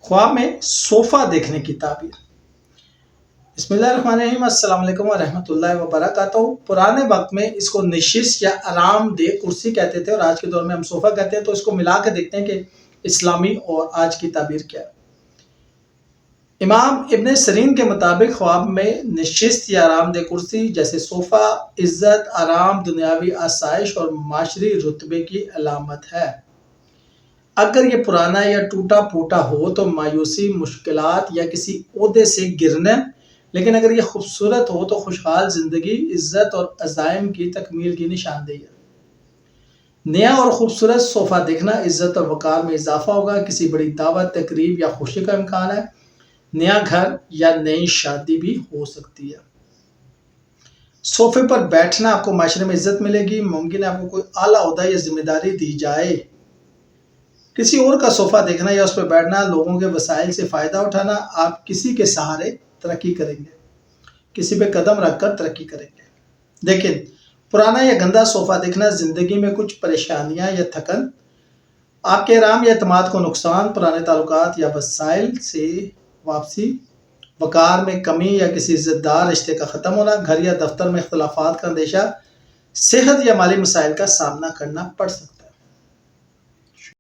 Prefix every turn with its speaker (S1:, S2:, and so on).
S1: خواب میں صوفہ دیکھنے کی تعبیر۔ بسم اللہ الرحمن الرحیم، السلام علیکم ورحمۃ اللہ وبرکاتہ۔ پرانے وقت میں اس کو نشست یا آرام دہ کرسی کہتے تھے، اور آج کے دور میں ہم صوفہ کہتے ہیں۔ تو اس کو ملا کے دیکھتے ہیں کہ اسلامی اور آج کی تعبیر کیا ہے۔ امام ابن سیرین کے مطابق خواب میں نشست یا آرام دہ کرسی جیسے صوفہ عزت، آرام، دنیاوی آسائش اور معاشری رتبے کی علامت ہے۔ اگر یہ پرانا یا ٹوٹا پھوٹا ہو تو مایوسی، مشکلات یا کسی عہدے سے گرنا، لیکن اگر یہ خوبصورت ہو تو خوشحال زندگی، عزت اور عزائم کی تکمیل کی نشاندہی ہے۔ نیا اور خوبصورت صوفہ دیکھنا عزت اور وقار میں اضافہ ہوگا، کسی بڑی دعوت، تقریب یا خوشی کا امکان ہے۔ نیا گھر یا نئی شادی بھی ہو سکتی ہے۔ صوفے پر بیٹھنا آپ کو معاشرے میں عزت ملے گی، ممکن ہے آپ کو کوئی اعلیٰ عہدہ یا ذمہ داری دی جائے۔ کسی اور کا صوفہ دیکھنا یا اس پر بیٹھنا، لوگوں کے وسائل سے فائدہ اٹھانا، آپ کسی کے سہارے ترقی کریں گے، کسی پہ قدم رکھ کر ترقی کریں گے۔ لیکن پرانا یا گندا صوفہ دیکھنا، زندگی میں کچھ پریشانیاں یا تھکن، آپ کے آرام یا اعتماد کو نقصان، پرانے تعلقات یا وسائل سے واپسی، وقار میں کمی یا کسی عزت دار رشتے کا ختم ہونا، گھر یا دفتر میں اختلافات کا اندیشہ، صحت یا مالی مسائل کا سامنا کرنا پڑ سکتا ہے۔